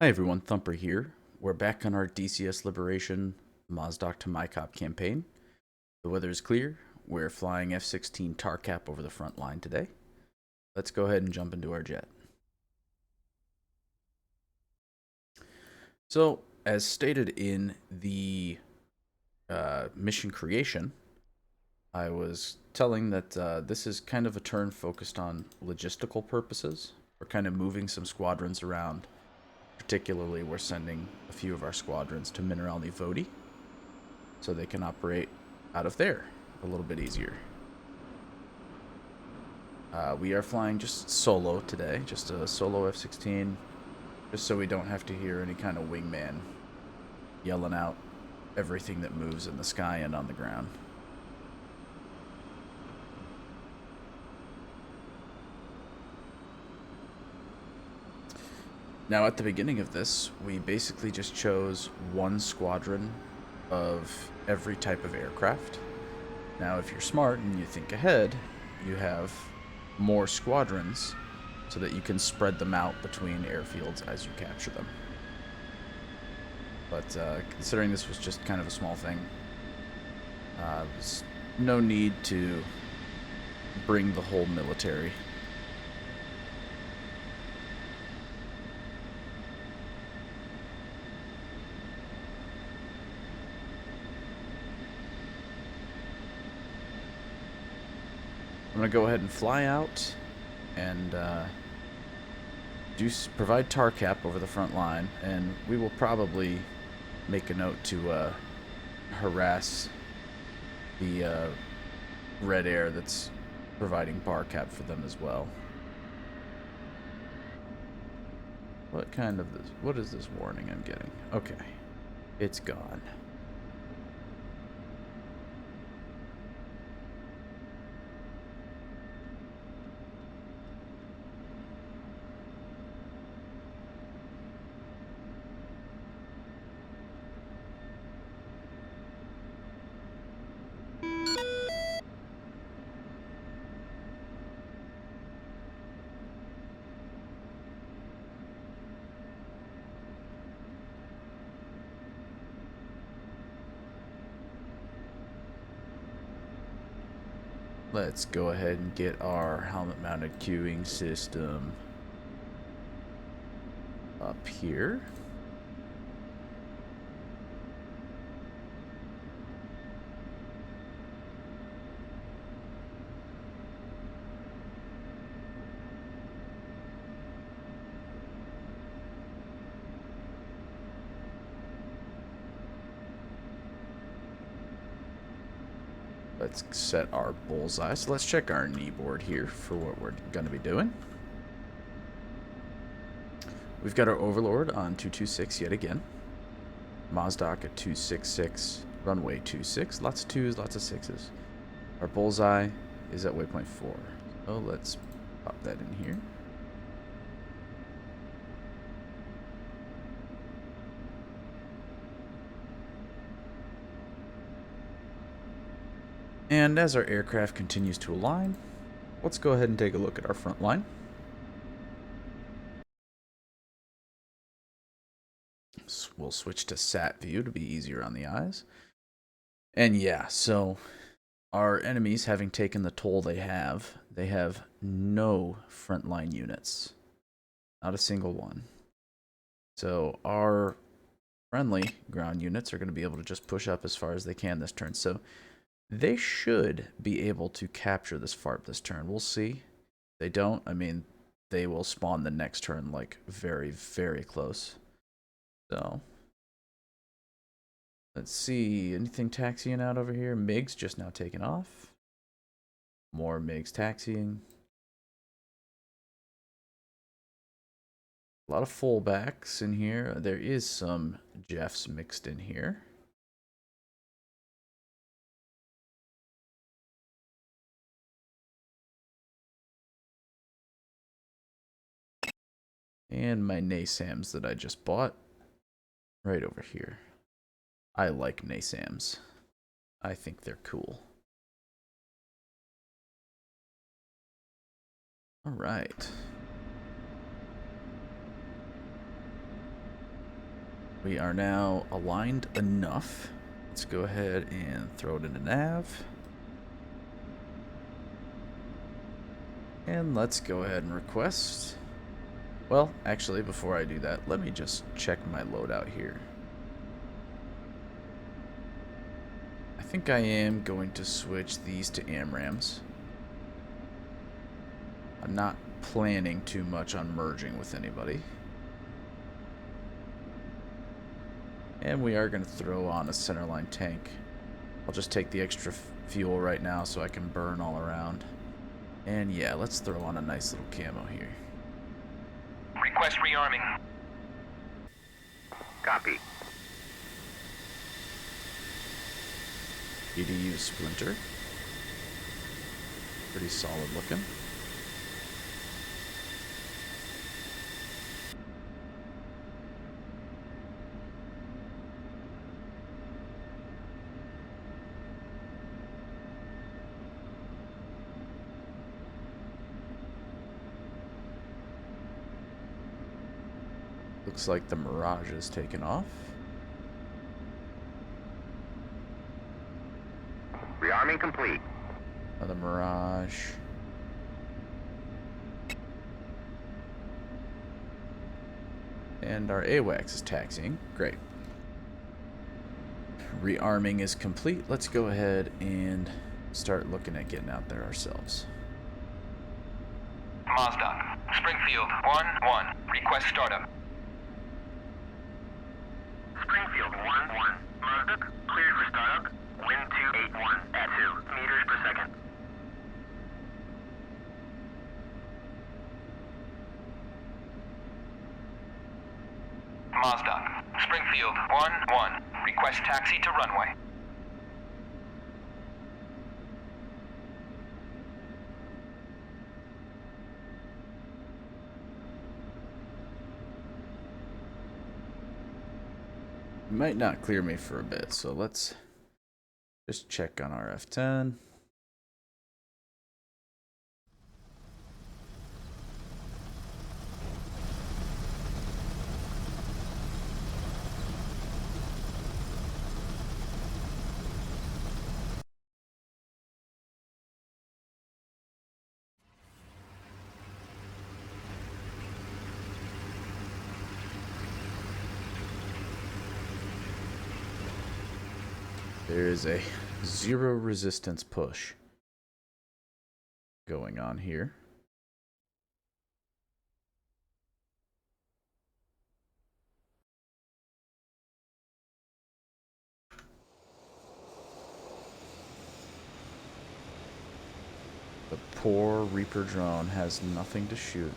Hi everyone, Thumper here. We're back on our DCS Liberation Mozdok to Maykop campaign. The weather is clear. We're flying F-16 TARCAP over the front line today. Let's go ahead and jump into our jet. So, as stated in the mission creation, I was telling that this is kind of a turn focused on logistical purposes. We're kind of moving some squadrons around. Particularly, we're sending a few of our squadrons to Mineralny Vodi, so they can operate out of there a little bit easier. We are flying just solo today, just a solo F-16, just so we don't have to hear any kind of wingman yelling out everything that moves in the sky and on the ground. Now, at the beginning of this, we basically just chose one squadron of every type of aircraft. Now, if you're smart and you think ahead, you have more squadrons so that you can spread them out between airfields as you capture them. But considering this was just kind of a small thing, there's no need to bring the whole military. I'm going to go ahead and fly out and provide TARCAP over the front line, and we will probably make a note to harass the red air that's providing BARCAP for them as well. What is this warning I'm getting? Okay, it's gone. Let's go ahead and get our helmet-mounted queuing system up here. Let's set our bullseye. So let's check our knee board here for what we're going to be doing. We've got our Overlord on 226 yet again. Mozdok at 266, runway 26. Lots of 2s, lots of 6s. Our bullseye is at waypoint 4. So let's pop that in here. And as our aircraft continues to align, let's go ahead and take a look at our front line. So we'll switch to sat view to be easier on the eyes. And yeah, so our enemies, having taken the toll they have no frontline units. Not a single one. So our friendly ground units are going to be able to just push up as far as they can this turn. So they should be able to capture this FARP this turn. We'll see. If they don't, I mean, they will spawn the next turn, like, very, very close. So, let's see. Anything taxiing out over here? MiG's just now taken off. More MiGs taxiing. A lot of fullbacks in here. There is some Jeffs mixed in here. And my NASAMs that I just bought right over here. I like NASAMs. I think they're cool. All right. We are now aligned enough. Let's go ahead and throw it into nav. And let's go ahead and request. Well, actually, before I do that, let me just check my loadout here. I think I am going to switch these to AMRAAMs. I'm not planning too much on merging with anybody. And we are going to throw on a centerline tank. I'll just take the extra fuel right now so I can burn all around. And yeah, let's throw on a nice little camo here. Request rearming. Copy. EDU Splinter. Pretty solid looking. Looks like the Mirage is taken off. Rearming complete. Another Mirage. And our AWACS is taxiing. Great. Rearming is complete. Let's go ahead and start looking at getting out there ourselves. Mozdok. Springfield 1-1. Request startup. Springfield 1-1. Mozdok. Cleared for startup. Wind 281 at 2 meters per second. Mozdok. Springfield 1-1. Request taxi to runway. It might not clear me for a bit, so let's just check on our F-10. There is a zero resistance push going on here. The poor Reaper drone has nothing to shoot.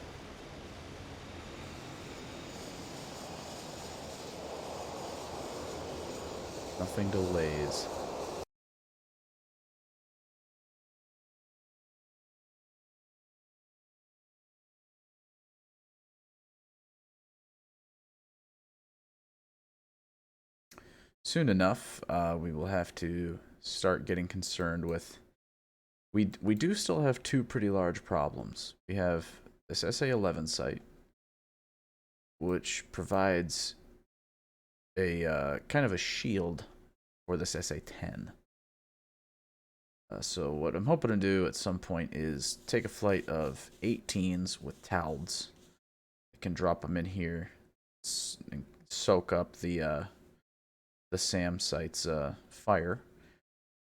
Nothing to laze. Soon enough, we will have to start getting concerned with... We do still have two pretty large problems. We have this SA-11 site, which provides a kind of a shield for this SA-10. So what I'm hoping to do at some point is take a flight of 18s with Taulds. I can drop them in here and soak up the SAM site's fire,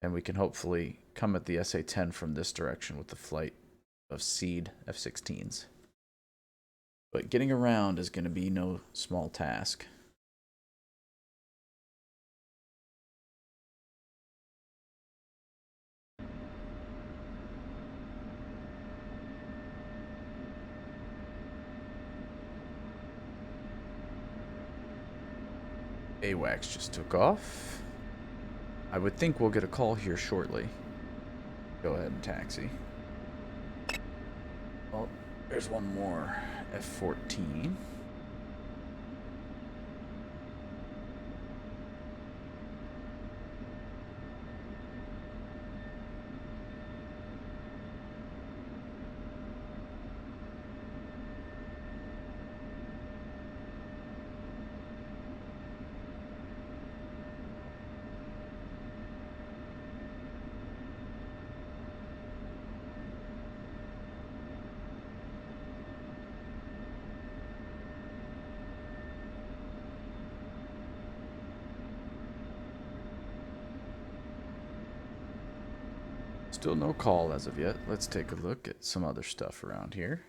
and we can hopefully come at the SA-10 from this direction with the flight of seed F-16s. But getting around is going to be no small task. AWACS just took off. I would think we'll get a call here shortly. Go ahead and taxi. Oh, there's one more. F-14. Still no call as of yet. Let's take a look at some other stuff around here.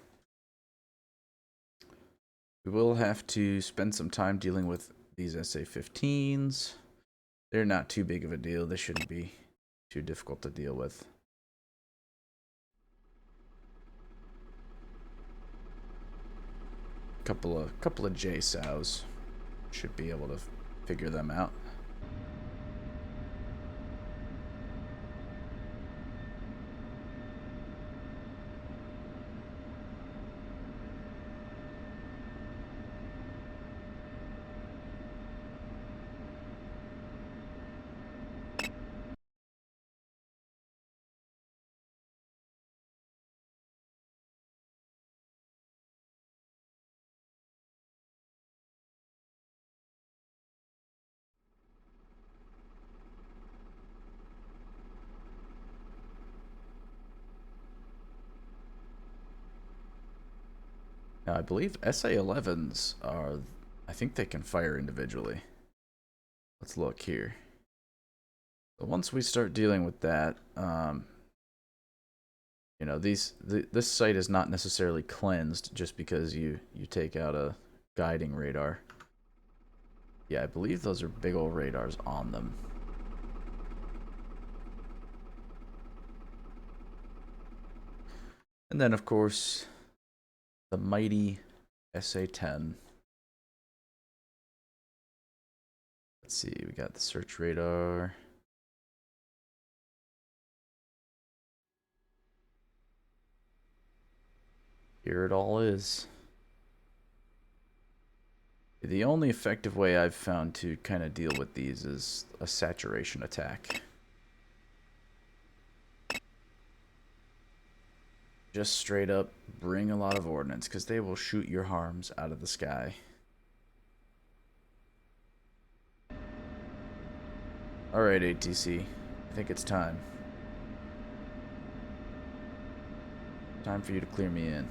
We will have to spend some time dealing with these SA-15s. They're not too big of a deal. They shouldn't be too difficult to deal with. Couple of JSOWs should be able to figure them out. Now, I believe SA-11s are, I think they can fire individually. Let's look here. So once we start dealing with that, you know, this site is not necessarily cleansed just because you take out a guiding radar. Yeah, I believe those are big old radars on them. And then, of course, the mighty SA-10. Let's see, we got the search radar. Here it all is. The only effective way I've found to kind of deal with these is a saturation attack. Just straight up bring a lot of ordnance, because they will shoot your harms out of the sky. Alright, ATC. I think it's time. Time for you to clear me in.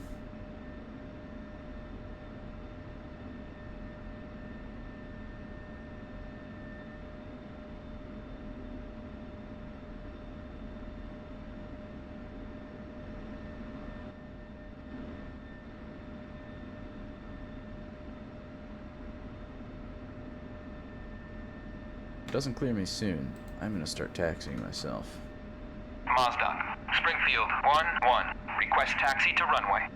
If it doesn't clear me soon, I'm gonna start taxiing myself. Mozdok, Springfield 1-1. Request taxi to runway.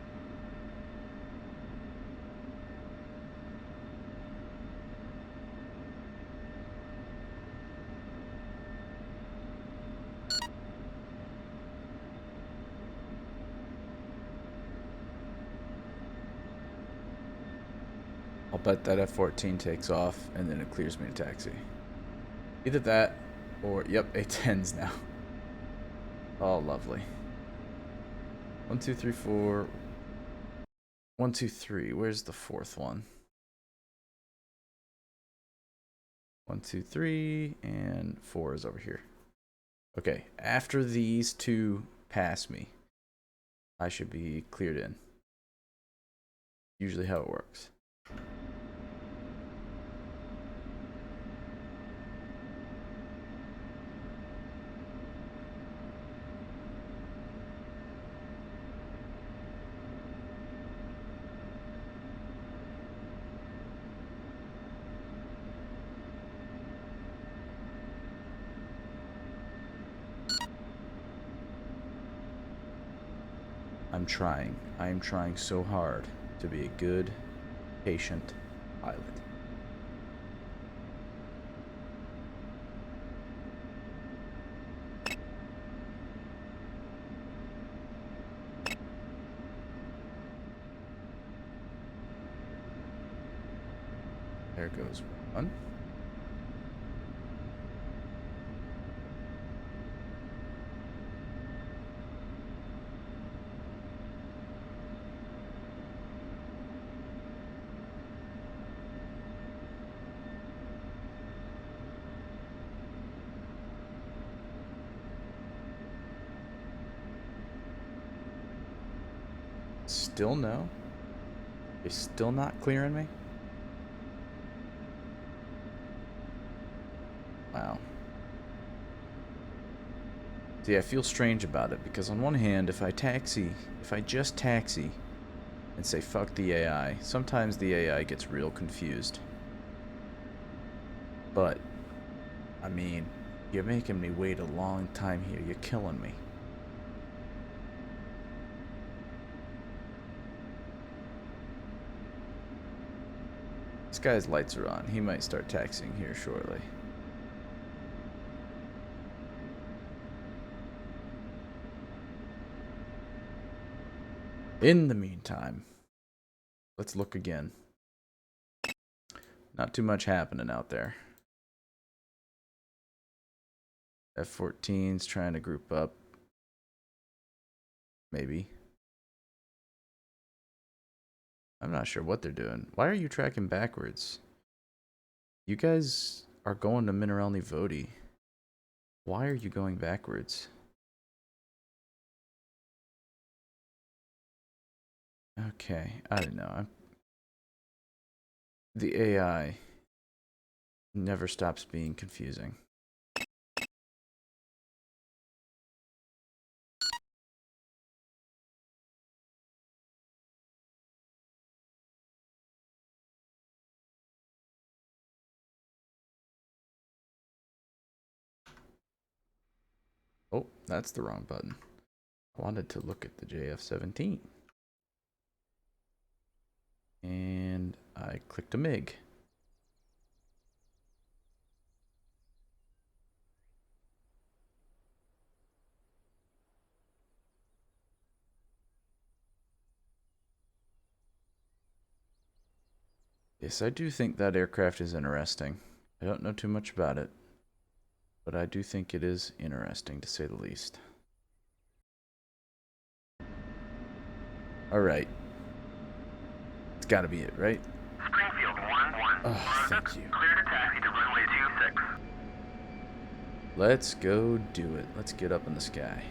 I'll bet that F-14 takes off and then it clears me to taxi. Either that or, yep, A-10s now. Oh, lovely. 1, 2, 3, 4. 1, 2, 3. Where's the fourth one? 1, 2, 3, and 4 is over here. Okay, after these two pass me, I should be cleared in. Usually how it works. I'm trying. I am trying so hard to be a good, patient pilot. There goes one. Still no? You're still not clearing me? Wow. See, I feel strange about it because on one hand, if I just taxi and say fuck the AI, sometimes the AI gets real confused. But, I mean, you're making me wait a long time here. You're killing me. This guy's lights are on. He might start taxiing here shortly. In the meantime, let's look again. Not too much happening out there. F-14's trying to group up. Maybe. I'm not sure what they're doing. Why are you tracking backwards? You guys are going to Mineralny Vodi. Why are you going backwards? Okay, I don't know. The AI never stops being confusing. Oh, that's the wrong button. I wanted to look at the JF-17. And I clicked a MiG. Yes, I do think that aircraft is interesting. I don't know too much about it, but I do think it is interesting, to say the least. Alright. It's gotta be it, right? Springfield 1-1. Oh, thank you. Clear to taxi to runway 26. Let's go do it. Let's get up in the sky.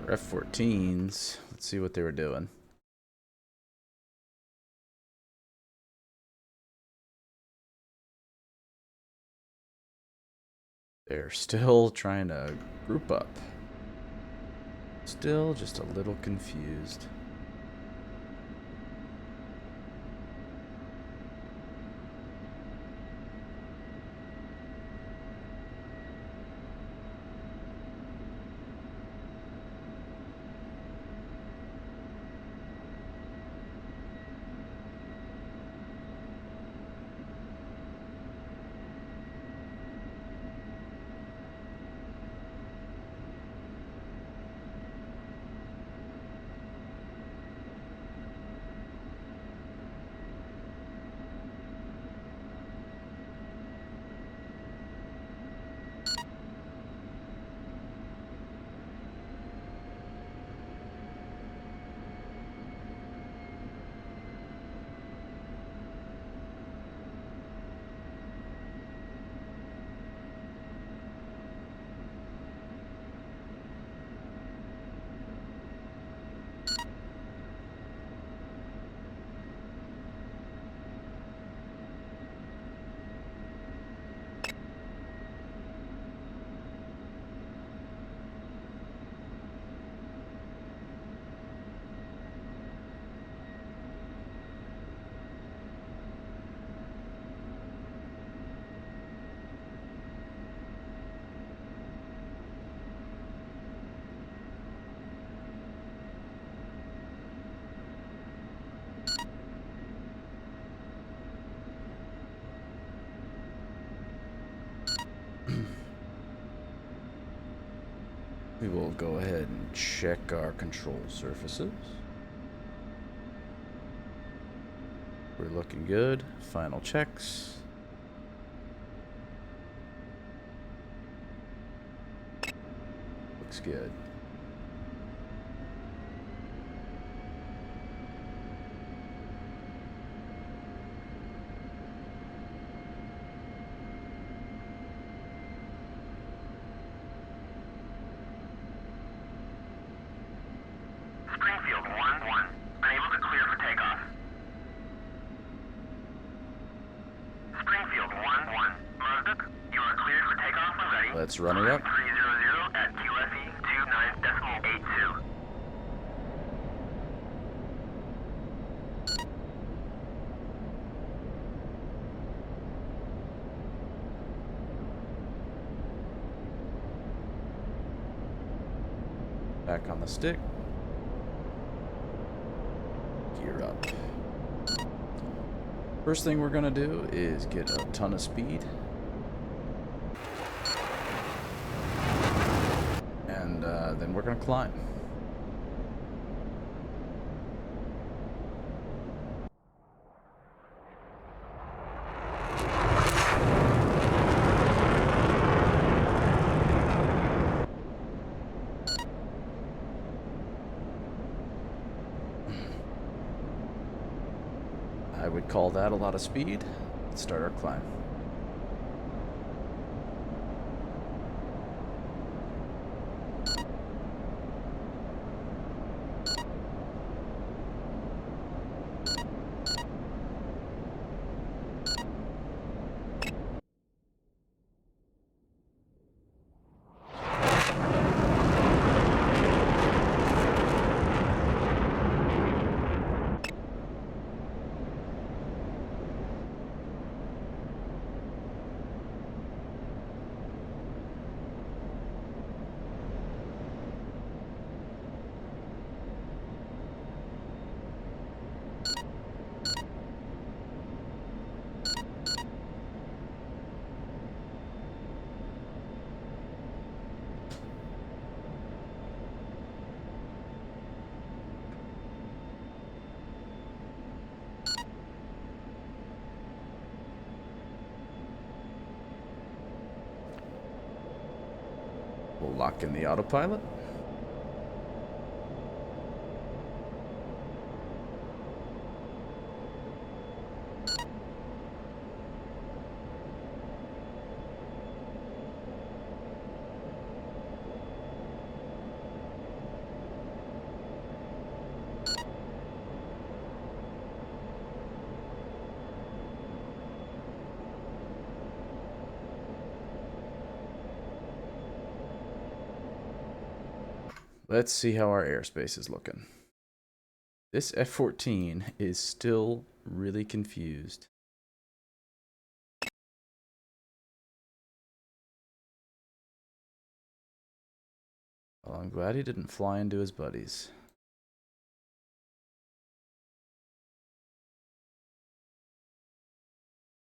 Our F-14s. Let's see what they were doing. They're still trying to group up. Still just a little confused. We will go ahead and check our control surfaces. We're looking good. Final checks. Looks good. Springfield 1-1. Unable to clear for takeoff. Springfield 1-1. Mozdok, you are cleared for takeoff when ready. Let's run her up. 300 at QFE 29.82. Back on the stick. Gear up. First thing we're gonna do is get a ton of speed. And then we're gonna climb. I would call that a lot of speed. Let's start our climb. We'll lock in the autopilot. Let's see how our airspace is looking. This F-14 is still really confused. Well, I'm glad he didn't fly into his buddies.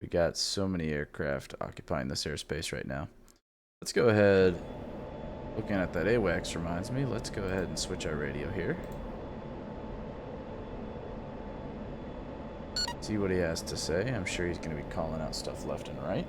We got so many aircraft occupying this airspace right now. Let's go ahead. Looking at that AWACS reminds me, let's go ahead and switch our radio here. See what he has to say. I'm sure he's going to be calling out stuff left and right.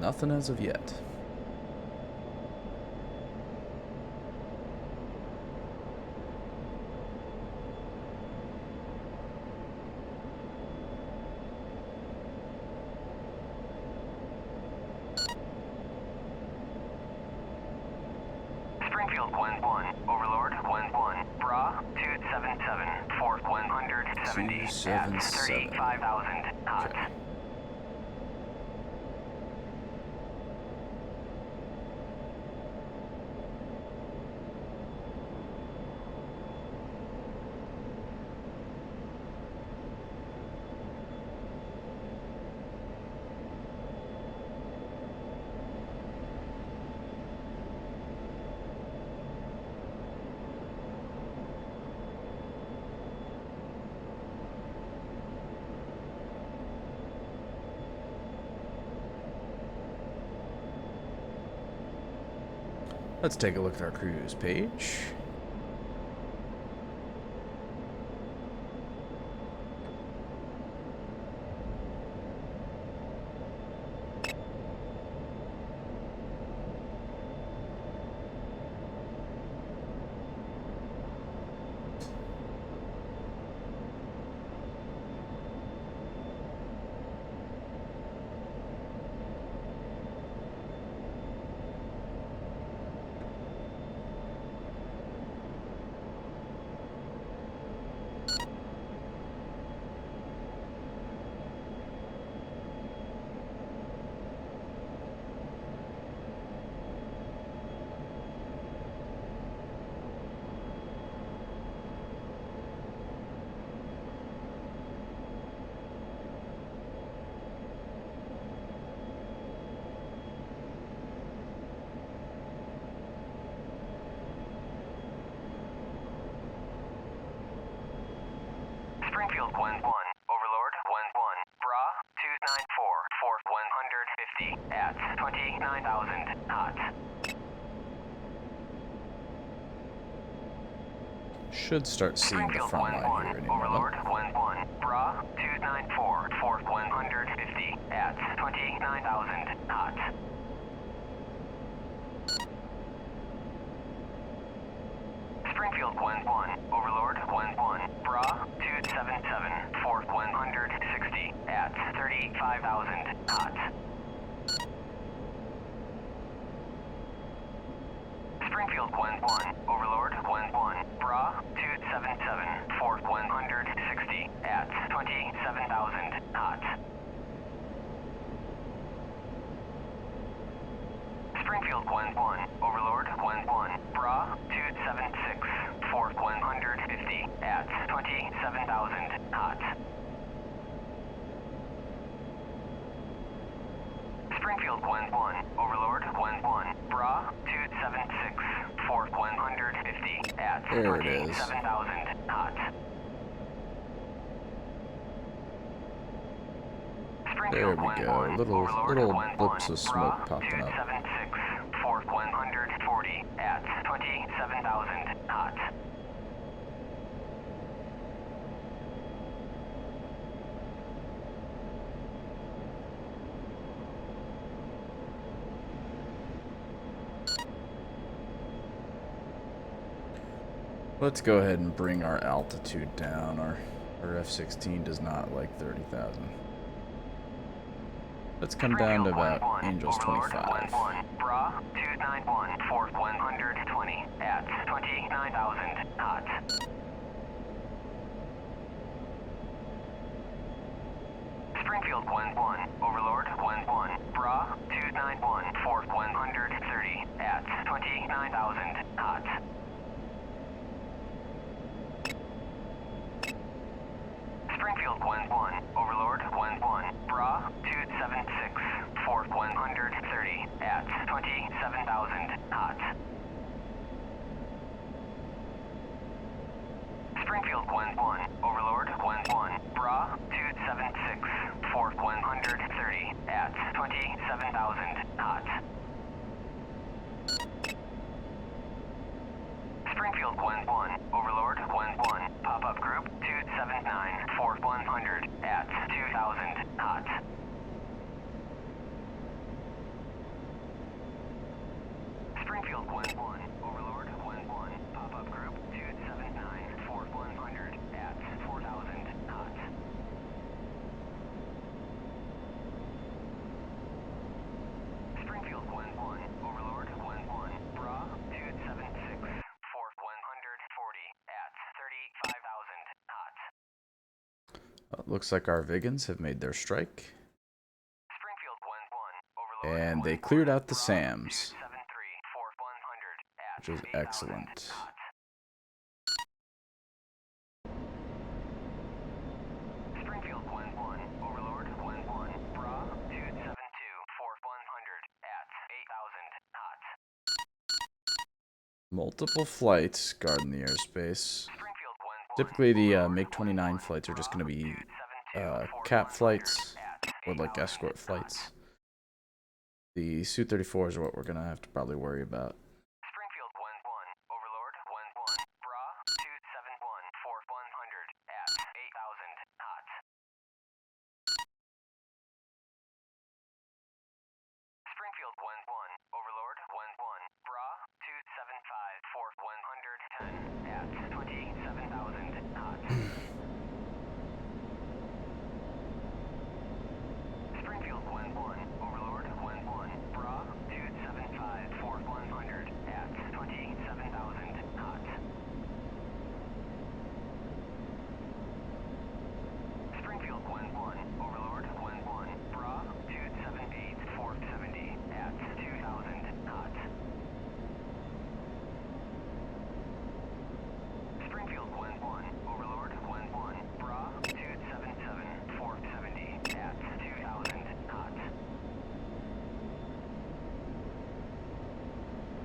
Nothing as of yet. Springfield 1-1, Overlord 1-1, Bra 277, Fort 170 at 35,000 knots. Okay. Let's take a look at our cruise page. Springfield 1-1, Overlord 1-1, Bra 294, Fort 150 at 29,000 knots. Should start seeing the Springfield front line 1-1, here any Overlord moment. 1-1, Bra 294, Fort 150 at 29,000 knots. Springfield 1-1, Overlord 1-1, Bra 277, Fort 160 at 35,000 knots. Springfield 1-1, Overlord 1-1, Bra 277, Fort 160 at 27,000 knots. Springfield 1-1, Overlord 1-1, Bra 276, Fort 150 at 27,000 knots. Springfield 1-1, Overlord 1-1, Bra 276, Fort 150 at There it is. 27,000 knots. There we go. Little blips of smoke Bra popping up. 276, Fort 140 at 27,000 knots. Let's go ahead and bring our altitude down. Our F-16 does not like 30,000. Let's come down to about Angels 25. Overlord 1-1, Bra 291, Fort 120 at 29,000 knots. Springfield 1-1, Overlord 1-1, Bra 291, Fort 130 at 29,000 knots. Springfield 1-1, Overlord 1-1, Bra 276, Fort 130 at 27,000 knots. Springfield 1-1, Overlord 1-1, Bra 276, Fort 130 at 27,000 knots. Springfield 1-1, Overlord 1-1, pop-up group 279, Fort 100 at 2,000 knots. Springfield 1-1, Overlord 1-1, pop-up group 279, Fort 100 at 4,000 knots. Springfield 1-1, Overlord 1-1, Bra 276, Looks like our Vigans have made their strike. Springfield 1-1, Overlord. And they cleared out the SAMs, 273, 4100 at which is 8,000 excellent. knots. Springfield 1-1, Overlord 1-1, Bra 272, 4100 at 8,000 knots. Multiple flights guarding the airspace. Springfield 1-1, Typically, the MiG-29 flights are just going to be cap flights or like escort flights. The Su-34s are what we're going to have to probably worry about. Springfield 1-1, Overlord 1-1, Bra 271, 4100 at 8,000 knots. Springfield 1-1, Overlord 1-1, Bra 275, 4110 at 27,000 knots. Springfield 1-1, Overlord 1-1, Bra 275, 4100 at 27,000 knots. Springfield 1-1, Overlord 1-1, Bra 278, 470 at 2,000 knots. Springfield 1-1, Overlord 1-1, Bra 277, 470 at 2,000 knots.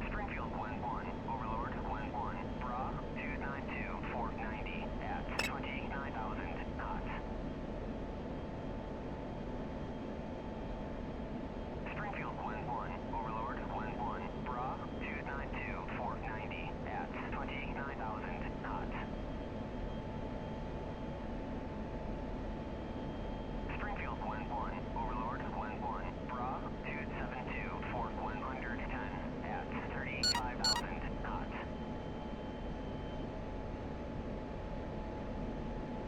Springfield 1-1, Overlord 1-1, Bra 292, 490 at 29,000 knots. Springfield 1-1, Overlord 1-1, Bra 292, 490 at 29,000 knots. Springfield 1-1, Overlord 1-1, Bra 272, 4110 at 35,000 knots.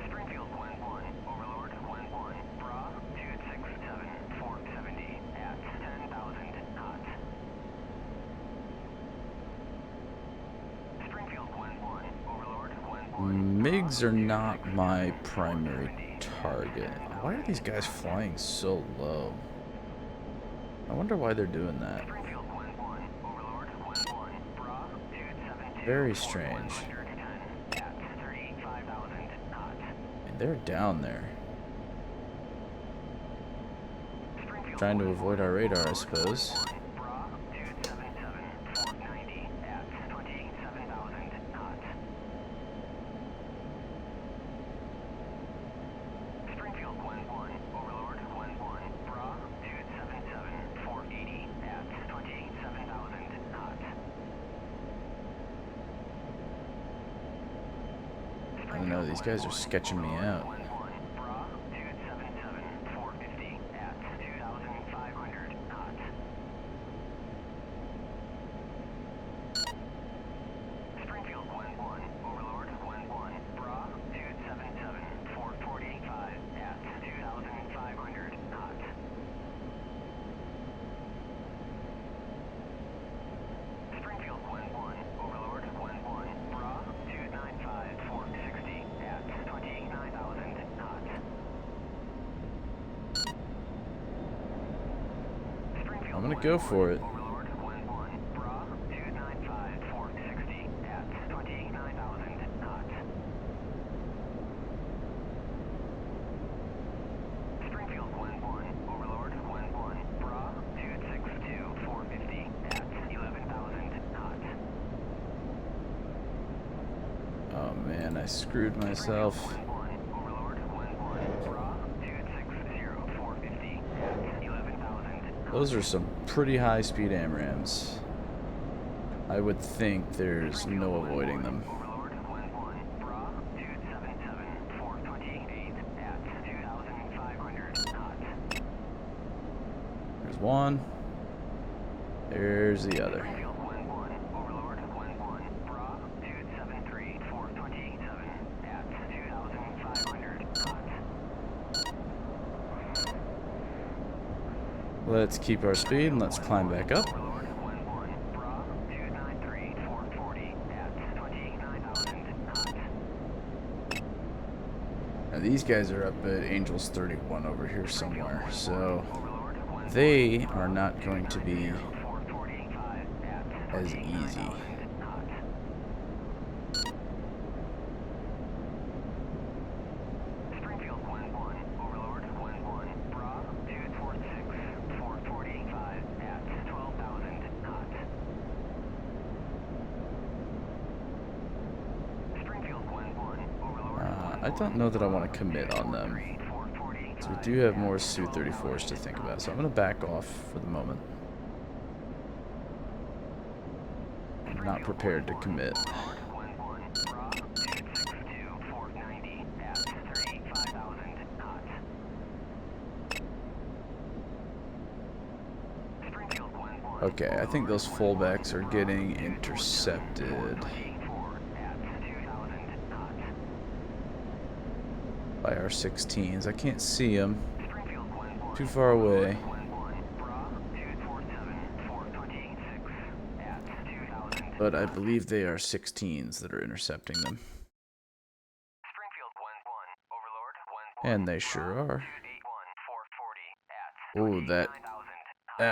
Springfield 1-1, Overlord 1-1, Bra 267, 470 at 10,000 knots. Springfield 1-1, Overlord 1-1. MiGs are not my primary target. Why are these guys flying so low? I wonder why they're doing that. Springfield 1-1, Overlord 1-1, Bra 272, Very strange. 4110 at 35,000 knots. And they're down there. Springfield Trying to 1-1, avoid our radar, I suppose. Bra 277, 490 at 27,000 knots. Springfield 1-1, Overlord 1-1, Bra 277, 480 at 27,000 knots. I don't know, these guys are sketching me out. 1-1, Bra 277, 450 at 2,500 knots. Springfield 1-1, Overlord 1-1, Bra 277, 445 at 2,500 knots. Springfield 1-1, Overlord 1-1, Bra 295, 460 at 29,000 knots. Springfield I'm gonna go for it. Overlord 1-1, Bra 295, 460 at 29,000 knots. Springfield 1-1, Overlord 1-1, Bra 262, 450 at 11,000 knots. Oh man, I screwed myself. 1-1, Overlord 1-1, Bra 260, 450 at 11,000 knots. Those are some pretty high speed AMRAAMs. I would think there's no avoiding them. Overlord 1-1, Bra 277, 428 at 2,500 knots. There's one. There's the other. Springfield 1-1, Overlord 1-1, Bra 273, 427 at 2,500 knots. Let's keep our speed and let's climb back up. Overlord 1-1, Bra 293, 440 at 29,000 knots. Now these guys are up at Angels 31 over here somewhere, so they are not going to be as easy. I don't know that I want to commit on them. So we do have more Su-34s to think about, so I'm going to back off for the moment. I'm not prepared to commit. Okay, I think those fullbacks are getting intercepted by our 16s. I can't see them. Too far away. But I believe they are 16s that are intercepting them. And they sure are. Oh, that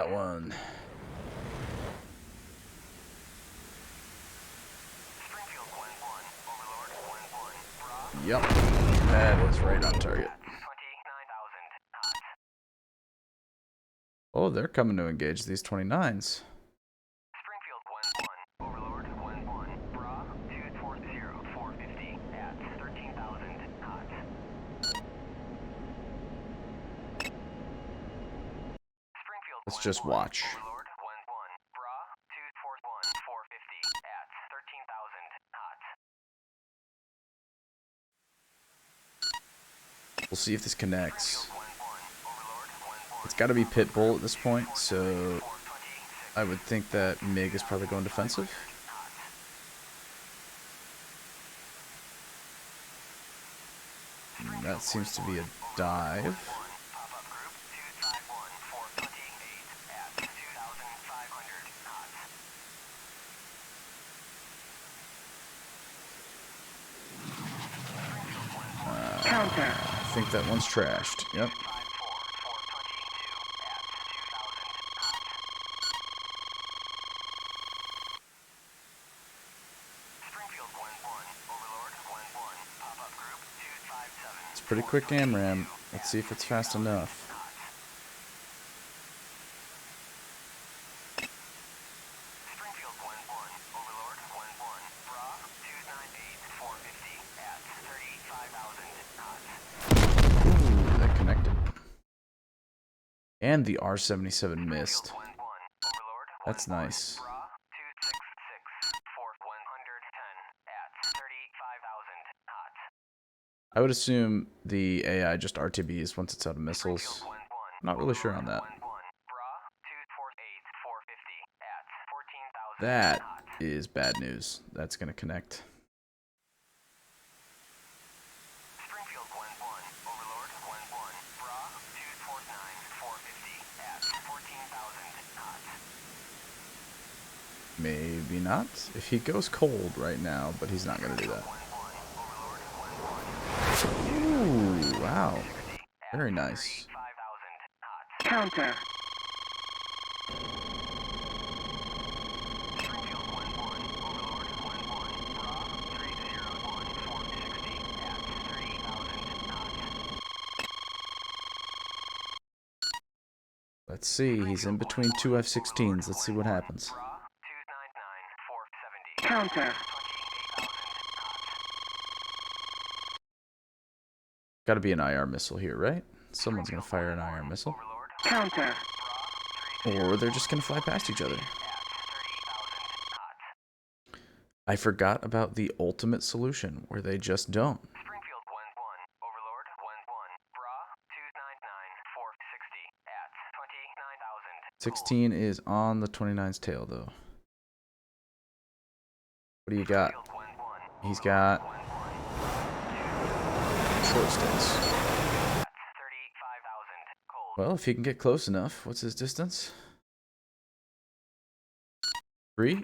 one. Yep, that is right on target. Oh, they're coming to engage these 29s. Let's just watch. We'll see if this connects. It's got to be Pitbull at this point, so I would think that MiG is probably going defensive. That seems to be a dive. I think that one's trashed. Yep. It's pretty quick AMRAM. Let's see if it's fast enough. Ooh, that connected. And the R-77 missed. That's nice. I would assume the AI just RTBs once it's out of missiles. Not really sure on that. That is bad news. That's going to connect. Maybe not. If he goes cold right now, but he's not going to do that. Ooh, wow. Very nice. Counter. Let's see. He's in between two F-16s. Let's see what happens. Counter. Got to be an IR missile here, right? Someone's going to fire an IR missile. Counter. Or they're just going to fly past each other. I forgot about the ultimate solution, where they just don't. 16 is on the 29's tail, though. What do you got? He's got short sticks. Well, if he can get close enough, what's his distance? 3?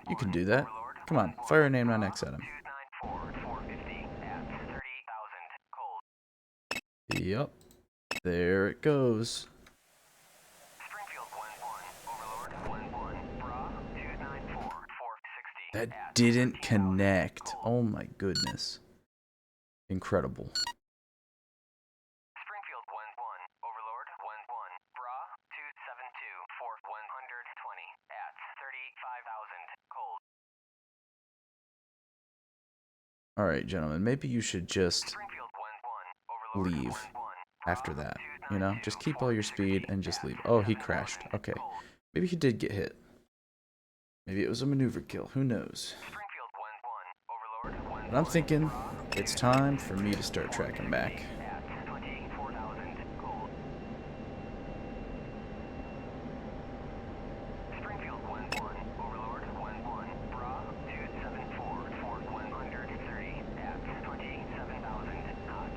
You can do that. Come on, fire an AIM-9X at him. Yep. There it goes. Springfield 1-1, Overlord 1-1, Bra 294, 460. That at didn't 13,000 connect. cold. Oh my goodness. Incredible. Springfield 1-1, Overlord 1-1, Bra 272, 120 at 35,000 cold. Alright, gentlemen, maybe you should just Springfield 1-1, Overlord leave 1-1, after Bra that. You know, 292, just keep all your speed 460 and just at leave. Oh, he 7,000 crashed. Okay. cold. Maybe he did get hit. Maybe it was a maneuver kill. Who knows? Springfield 1-1, Overlord 1-1, But I'm thinking Bra it's time for me to start tracking back. at 24,000 cold. Springfield 1-1, Overlord 1-1, Bra 274, 130 at 27,000 knots.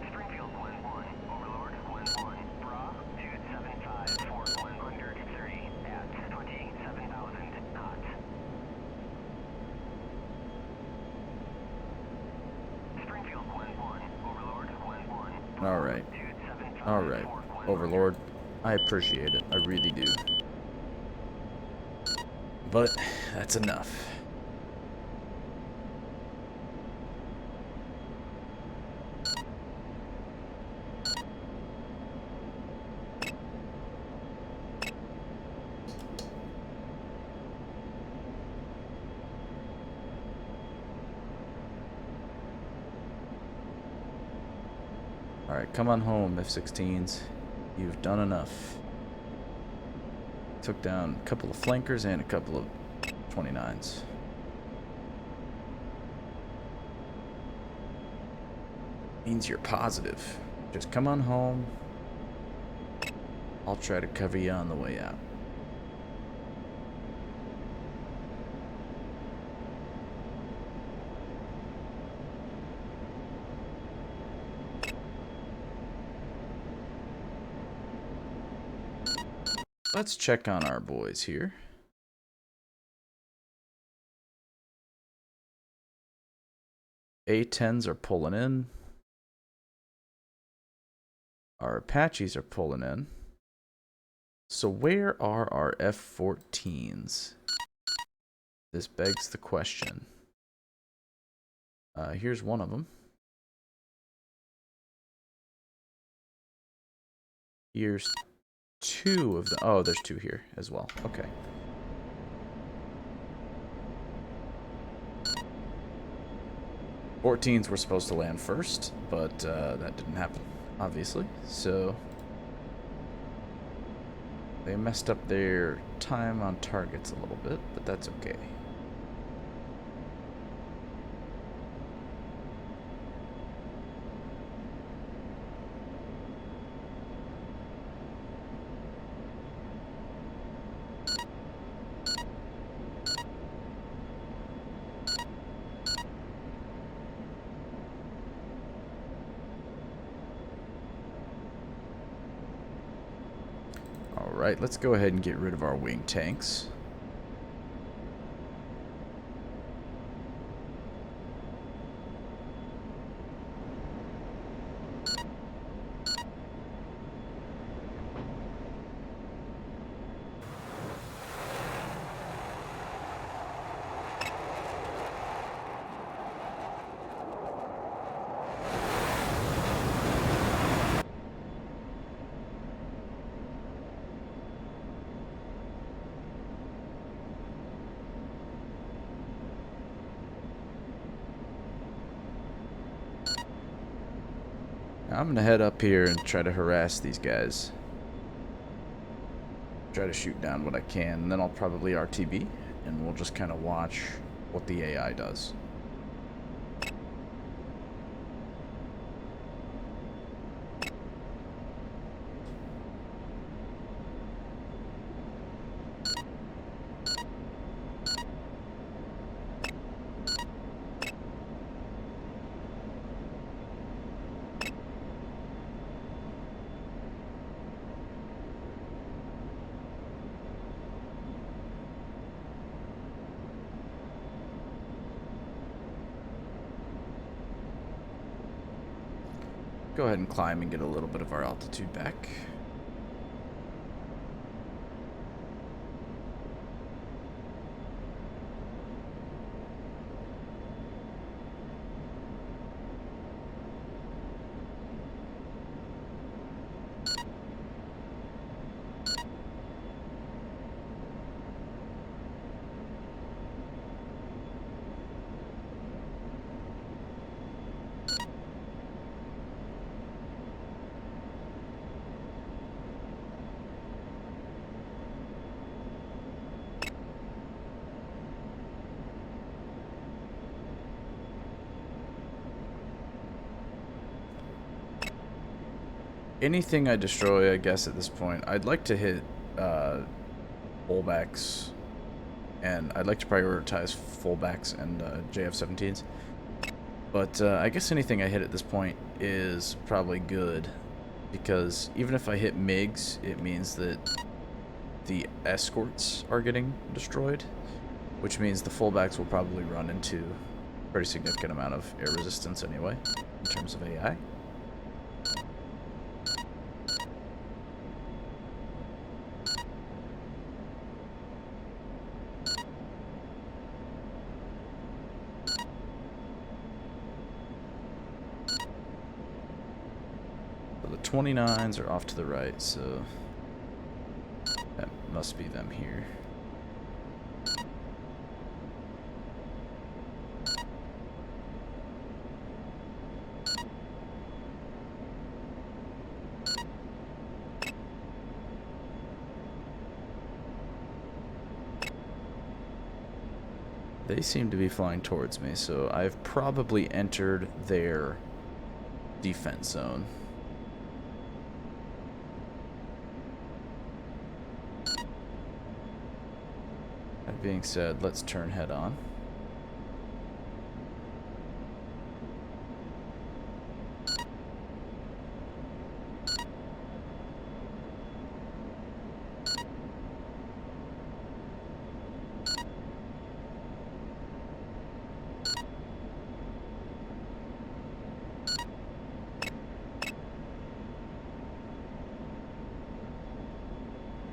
Springfield 1-1, Overlord 1-1, Bra 275, 130 at 27,000 knots. Springfield 1-1, Overlord 1-1, Bra Alright. 275, Alright. Overlord. I appreciate it. I really do. But that's enough. Alright, come on home, F-16s. You've done enough. Took down a couple of flankers and a couple of 29s. Means you're positive. Just come on home. I'll try to cover you on the way out. Let's check on our boys here. A-10s are pulling in. Our Apaches are pulling in. So where are our F-14s? This begs the question. Here's one of them. Here's two of them. Oh, there's two here as well. Okay. '14s were supposed to land first, but that didn't happen, obviously. So they messed up their time on targets a little bit, but that's okay. Alright, let's go ahead and get rid of our wing tanks. Now I'm gonna head up here and try to harass these guys. Try to shoot down what I can, and then I'll probably RTB, and we'll just kind of watch what the AI does. go ahead and climb and get a little bit of our altitude back. Anything I destroy, I guess, at this point, I'd like to hit fullbacks, and I'd like to prioritize fullbacks and JF-17s. But I guess anything I hit at this point is probably good, because even if I hit MiGs, it means that the escorts are getting destroyed, which means the fullbacks will probably run into a pretty significant amount of air resistance anyway, in terms of AI. The 29s are off to the right, so that must be them here. They seem to be flying towards me, so I've probably entered their defense zone. That being said, let's turn head on.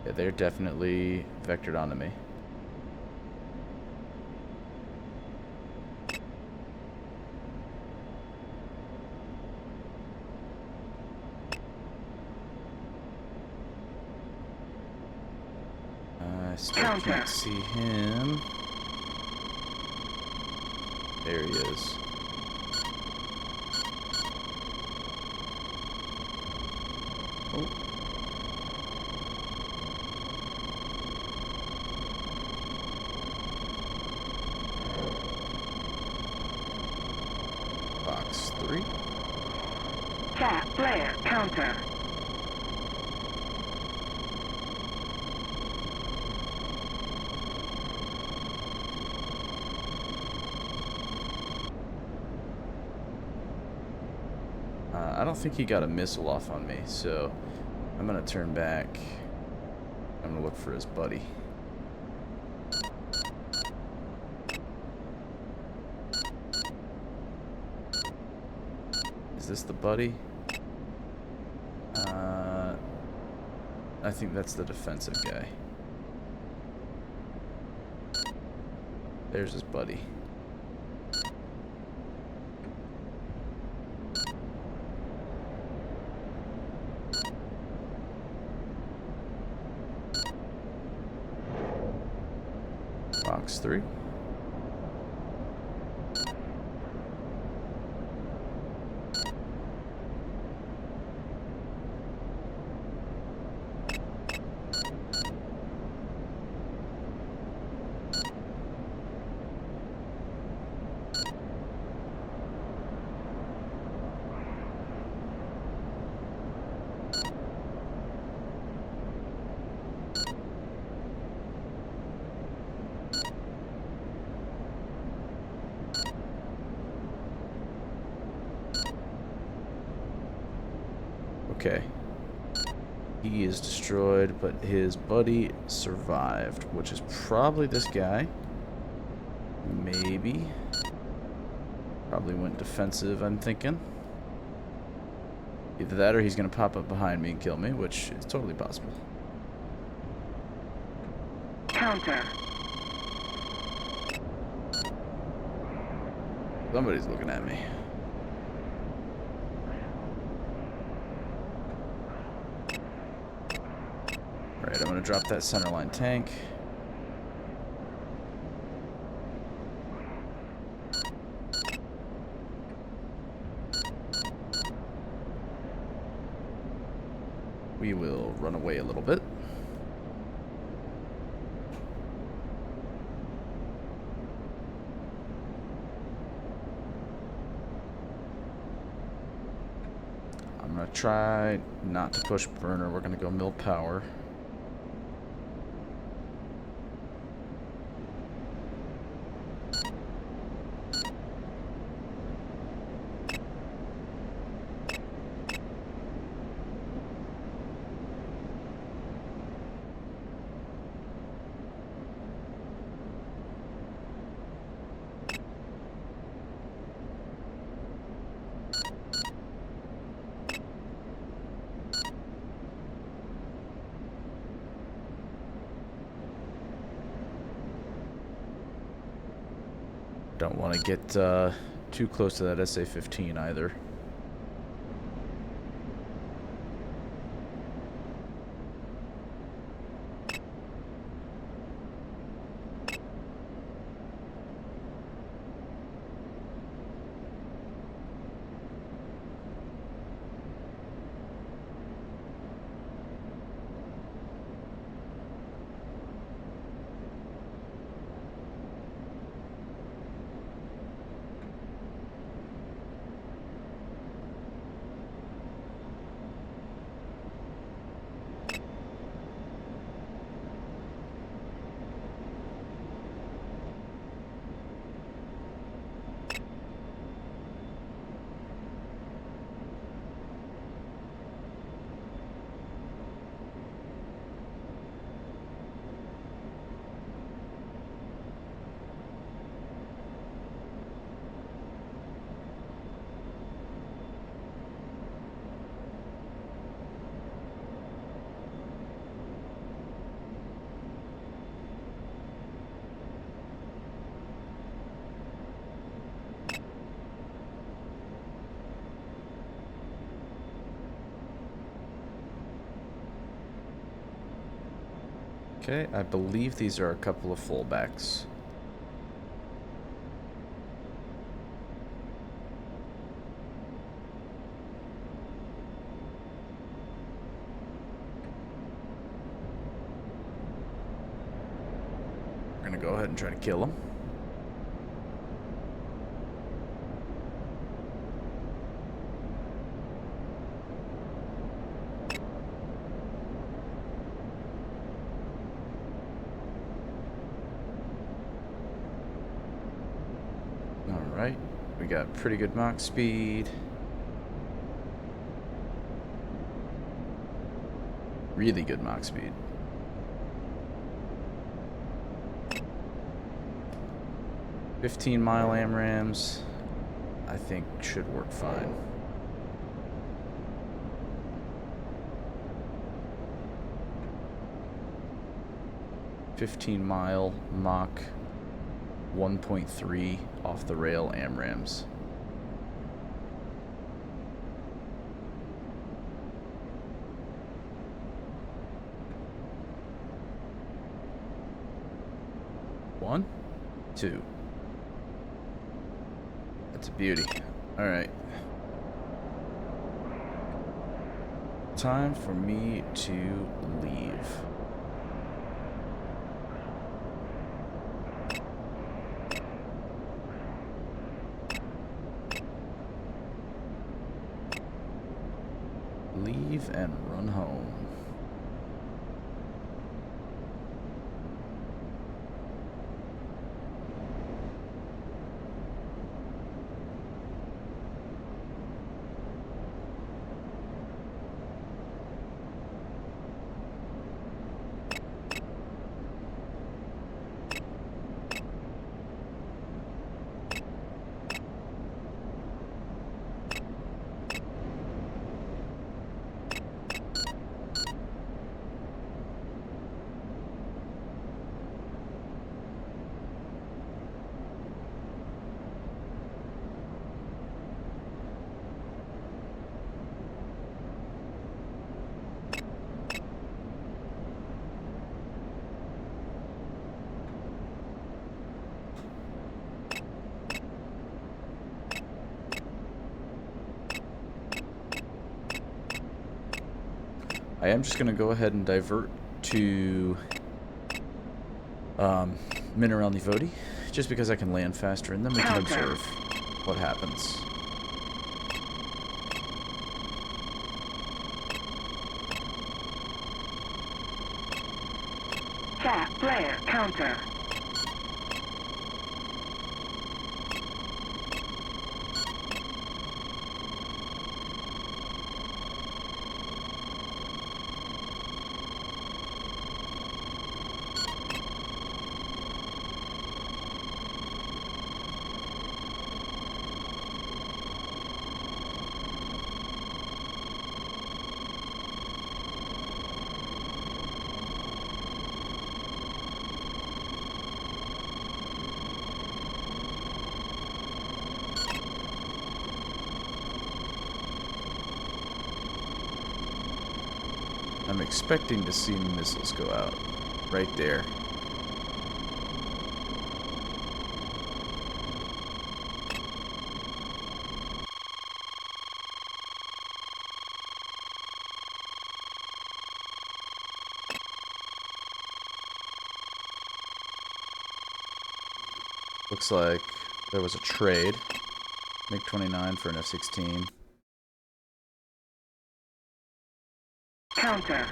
Yeah, they're definitely vectored onto me. I still can't see him. There he is. Oh. Box 3. Cat, flare, counter. I don't think he got a missile off on me, so I'm gonna turn back. I'm gonna look for his buddy. Is this the buddy? I think that's the defensive guy. There's his buddy. Box 3. Okay. He is destroyed, but his buddy survived, which is probably this guy. Maybe. Probably went defensive, I'm thinking. Either that or he's going to pop up behind me and kill me, which is totally possible. Counter. Somebody's looking at me. Alright, I'm going to drop that centerline tank. We will run away a little bit. I'm going to try not to push burner. We're going to go mill power. Don't want to get too close to that SA-15 either. Okay, I believe these are a couple of fullbacks. We're gonna go ahead and try to kill them. Alright, we got pretty good Mach speed. Really good Mach speed. $15-mile AMRAAMs, I think should work fine. $15-mile Mach 1.3 off the rail AMRAAMs. One, two. That's a beauty. All right. Time for me to leave. Leave and run home. I am just going to go ahead and divert to Mineral Nivodi, just because I can land faster, and then we can observe what happens. Sat flare counter. I'm expecting to see missiles go out right there. Looks like there was a trade. MiG-29 for an F-16. Counter.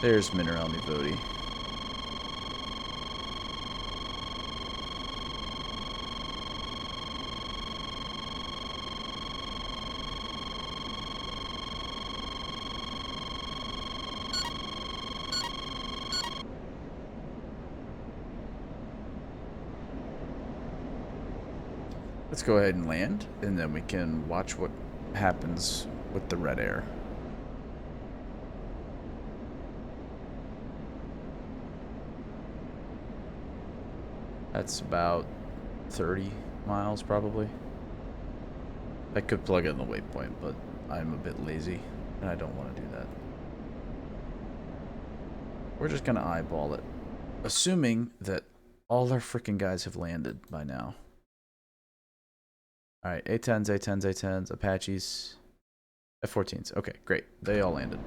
There's Mineral Nivodi. Let's go ahead and land, and then we can watch what happens with the red air. That's about 30 miles, probably. I could plug in the waypoint, but I'm a bit lazy, and I don't want to do that. We're just going to eyeball it, assuming that all our freaking guys have landed by now. Alright, A-10s, A-10s, A-10s, Apaches, F-14s. Okay, great. They all landed.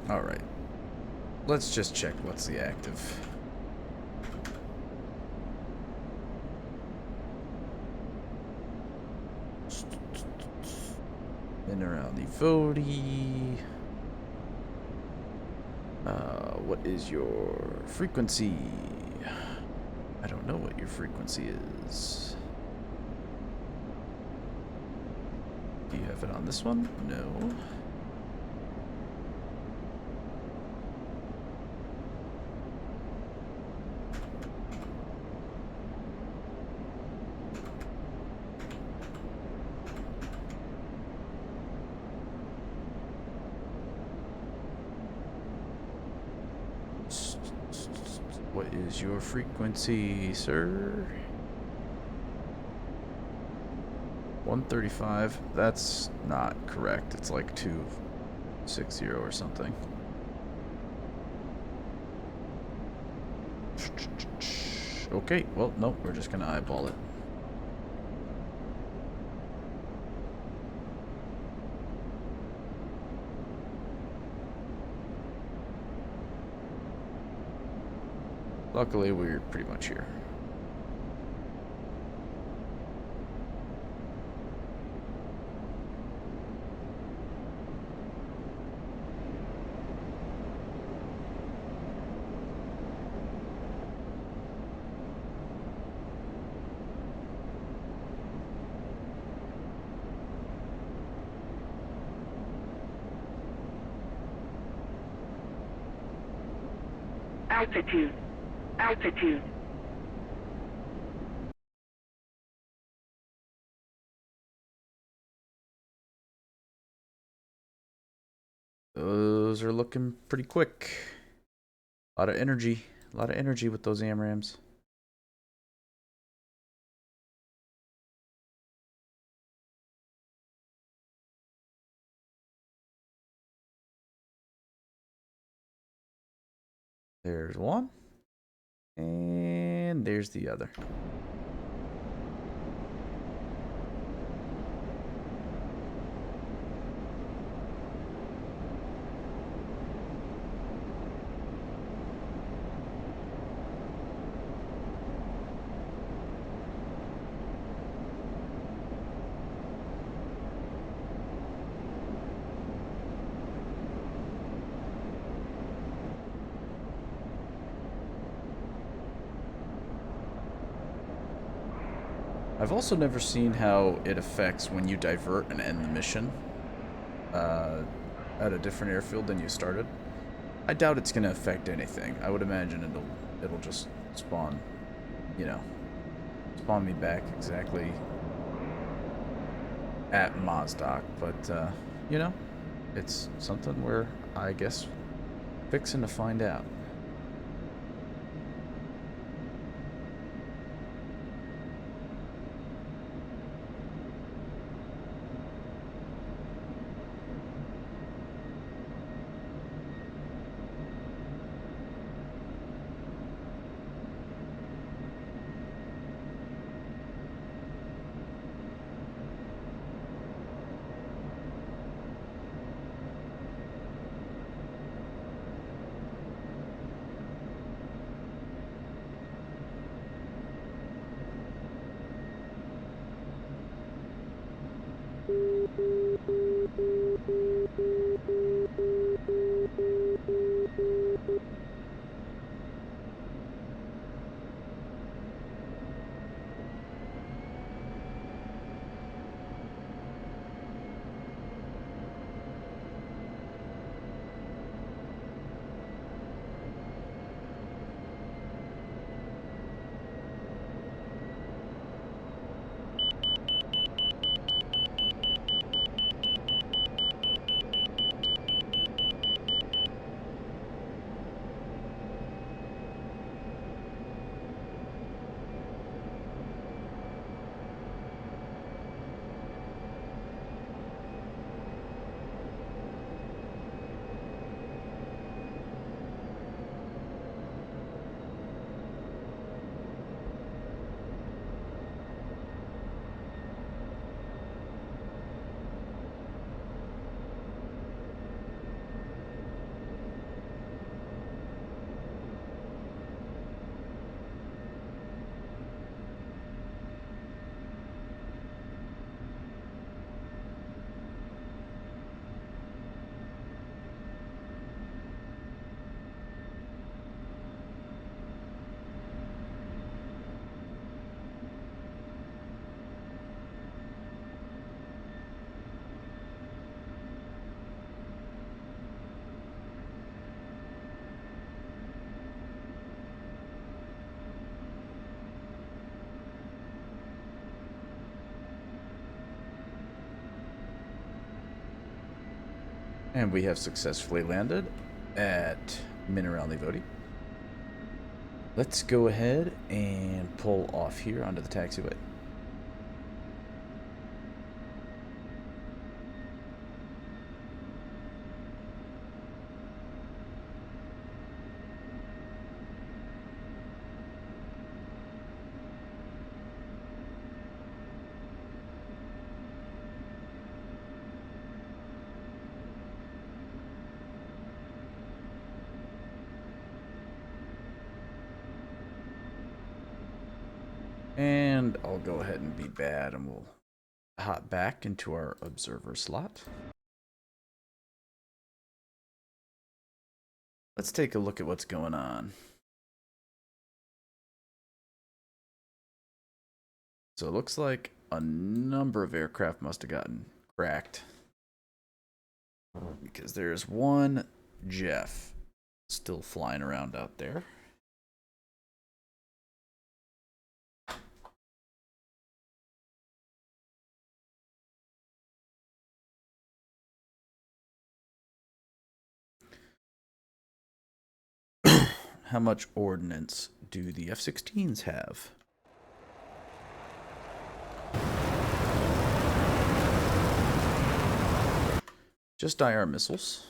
Alright. Let's just check what's the active. Mineral Nivodi. What is your frequency? I don't know what your frequency is. Do you have it on this one? No. What is your frequency, sir? 135. That's not correct. It's like 260 or something. Okay, well, nope, we're just gonna eyeball it. Luckily, we're pretty much here. Altitude. Altitude. Those are looking pretty quick. A lot of energy with those AMRAAMs. There's one. And there's the other. I've also never seen how it affects when you divert and end the mission at a different airfield than you started. I doubt it's going to affect anything. I would imagine it'll just spawn, you know, spawn me back exactly at Mozdok. But, you know, it's something where I guess fixing to find out. And we have successfully landed at Minerali Vodi. Let's go ahead and pull off here onto the taxiway. And I'll go ahead and be bad and we'll hop back into our observer slot. Let's take a look at what's going on. So it looks like a number of aircraft must have gotten cracked. Because there's one Jeff still flying around out there. How much ordnance do the F-16s have? Just IR missiles.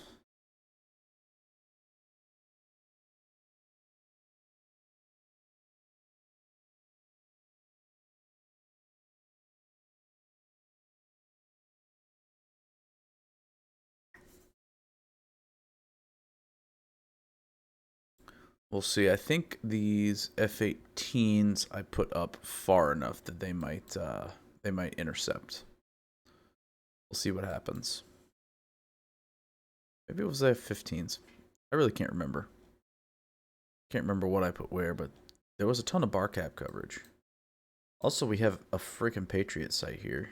We'll see. I think these F-18s I put up far enough that they might intercept. We'll see what happens. Maybe it was the F-15s. I really can't remember. Can't remember what I put where, but there was a ton of BARCAP coverage. Also, we have a freaking Patriot site here.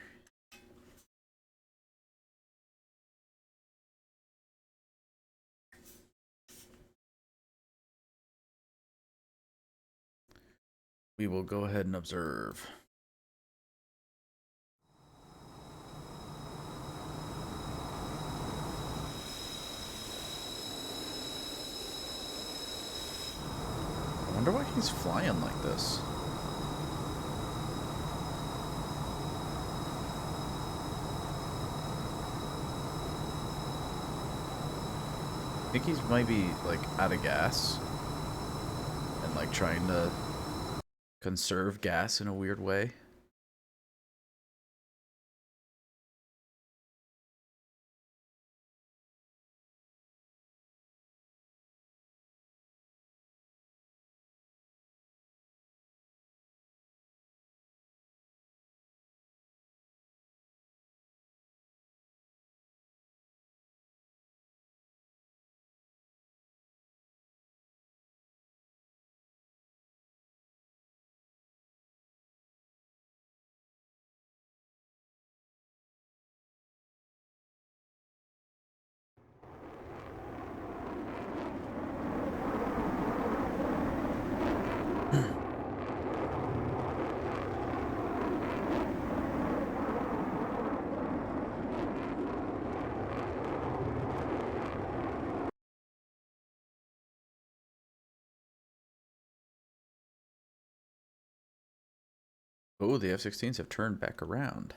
We will go ahead and observe. I wonder why he's flying like this. I think he's maybe like out of gas and like trying to conserve gas in a weird way. Oh, the F-16s have turned back around.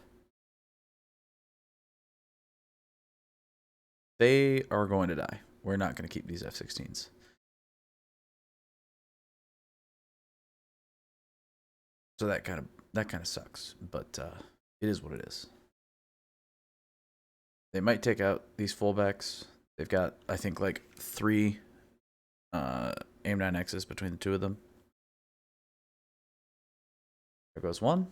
They are going to die. We're not going to keep these F-16s. So that kind of sucks, but it is what it is. They might take out these fullbacks. They've got, I think, like 3 AIM-9Xs between the two of them. There goes one.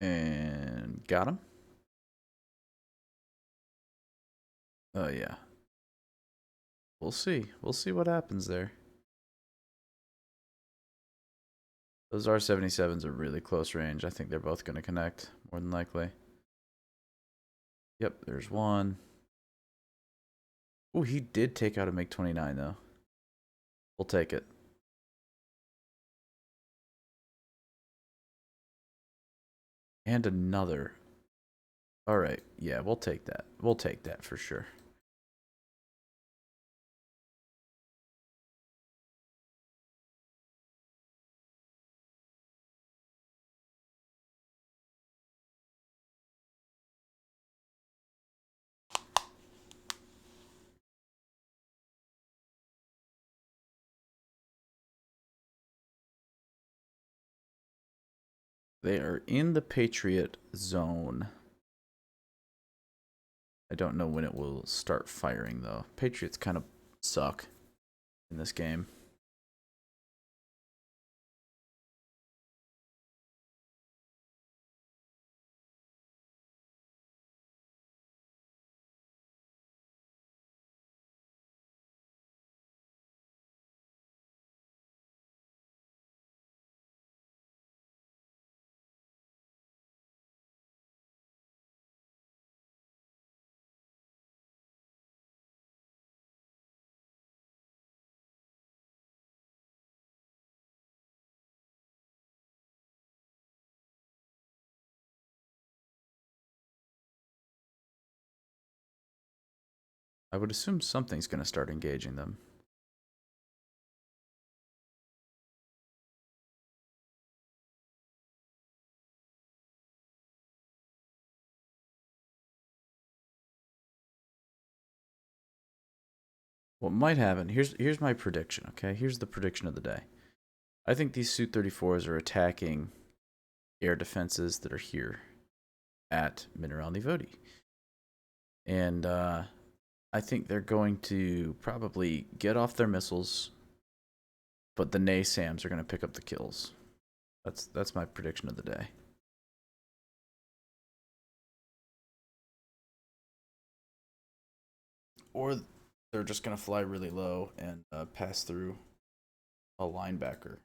And got him. Oh, yeah. We'll see. We'll see what happens there. Those R-77s are really close range. I think they're both going to connect, more than likely. Yep, there's one. Oh, he did take out a MiG-29, though. We'll take it. And another. All right. Yeah, we'll take that. We'll take that for sure. They are in the Patriot zone. I don't know when it will start firing, though. Patriots kind of suck in this game. I would assume something's going to start engaging them. What might happen, here's my prediction, okay? Here's the prediction of the day. I think these Su-34s are attacking air defenses that are here at Mineral Nivodi. And I think they're going to probably get off their missiles, but the NASAMs are going to pick up the kills. That's my prediction of the day. Or they're just going to fly really low and pass through a linebacker.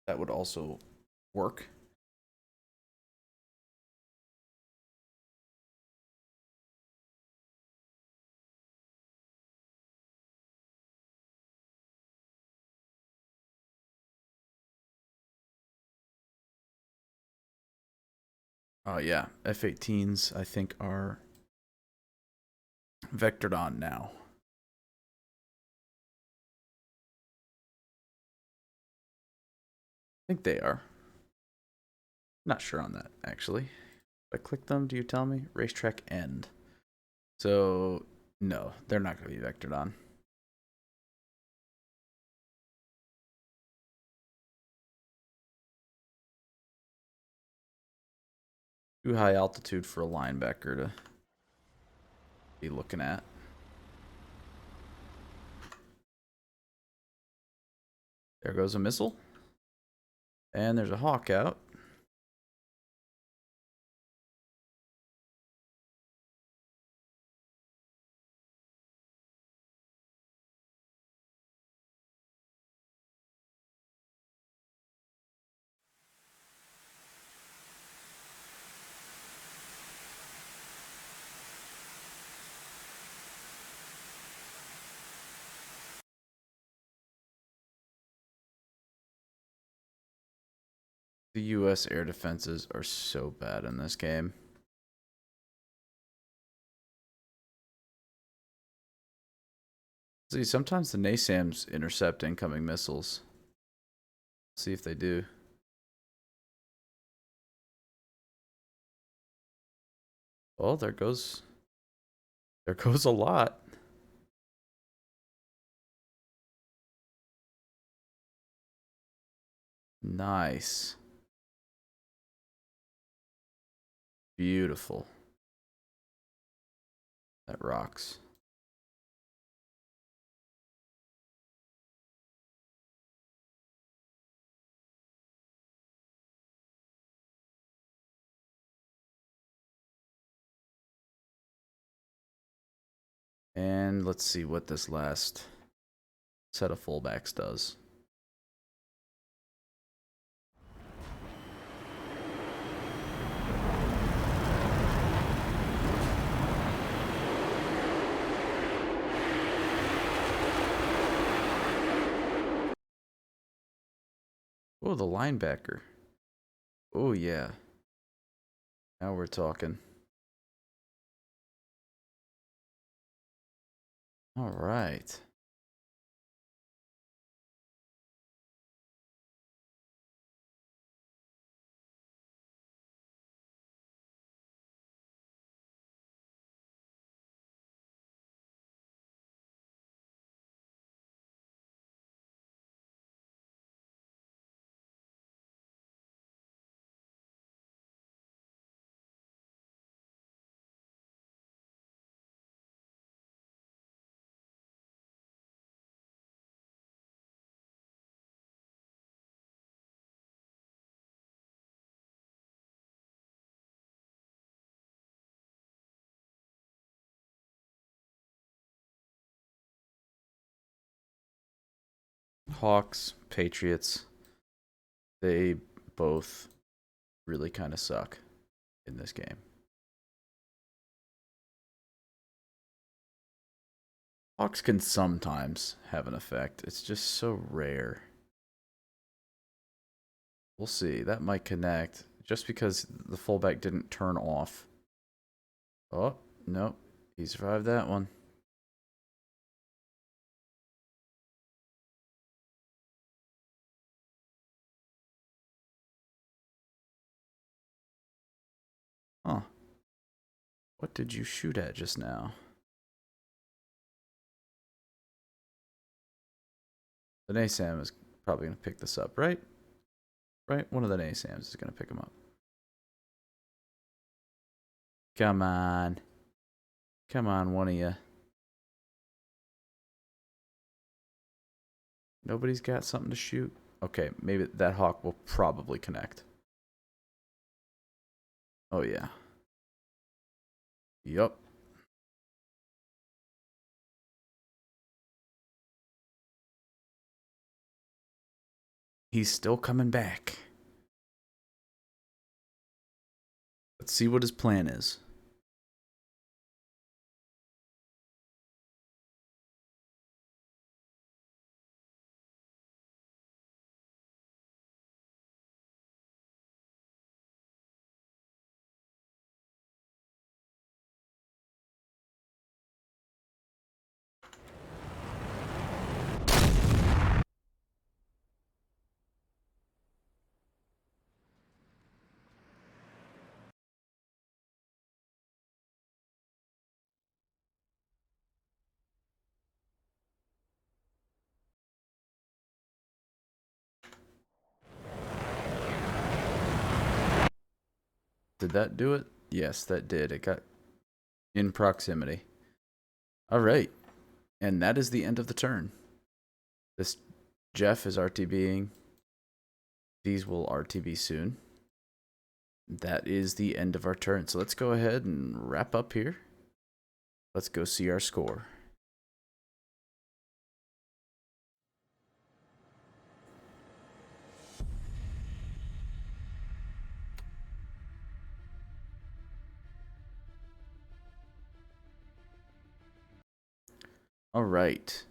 That would also work. Oh yeah, F-18s I think are vectored on now. I think they are. Not sure on that actually. If I click them, do you tell me? Racetrack end. So no, they're not going to be vectored on. Too high altitude for a linebacker to be looking at. There goes a missile. And there's a hawk out. The US air defenses are so bad in this game. See, sometimes the NASAMs intercept incoming missiles. See if they do. Oh, there goes a lot. Nice. Beautiful. That rocks. And let's see what this last set of fullbacks does. Oh, the linebacker. Oh, yeah. Now we're talking. All right. Hawks, Patriots, they both really kind of suck in this game. Hawks can sometimes have an effect. It's just so rare. We'll see. That might connect just because the fullback didn't turn off. Oh, nope. He survived that one. Huh. What did you shoot at just now? The NASAM is probably going to pick this up, right? Right? One of the NASAMs is going to pick him up. Come on. Come on, one of you. Nobody's got something to shoot. Okay, maybe that Hawk will probably connect. Oh, yeah. Yup. He's still coming back. Let's see what his plan is. Did that do it? Yes, that did. It got in proximity. All right. And that is the end of the turn. This Jeff is RTBing. These will RTB soon. That is the end of our turn. So let's go ahead and wrap up here. Let's go see our score. All right.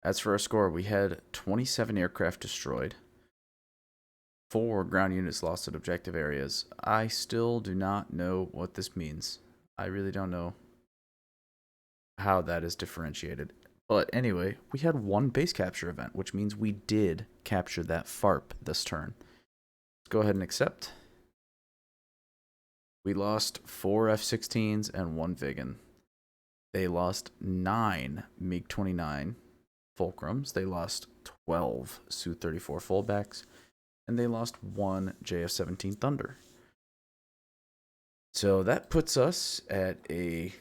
As for our score, we had 27 aircraft destroyed, 4 ground units lost at objective areas. I still do not know what this means. I really don't know how that is differentiated. But anyway, we had 1 base capture event, which means we did capture that FARP this turn. Let's go ahead and accept. We lost 4 F-16s and 1 Viggen. They lost 9 MiG-29 Fulcrums. They lost 12 Su-34 fullbacks. And they lost 1 JF-17 Thunder. So that puts us at a,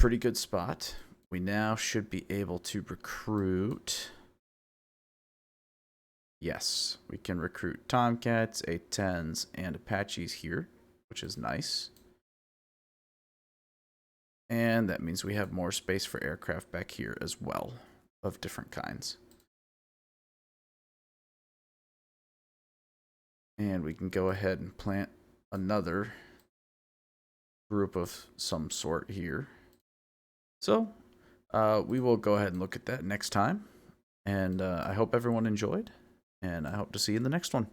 pretty good spot. We now should be able to recruit. Yes, we can recruit Tomcats, A-10s, and Apaches here, which is nice. And that means we have more space for aircraft back here as well, of different kinds. And we can go ahead and plant another group of some sort here. So we will go ahead and look at that next time. And I hope everyone enjoyed. And I hope to see you in the next one.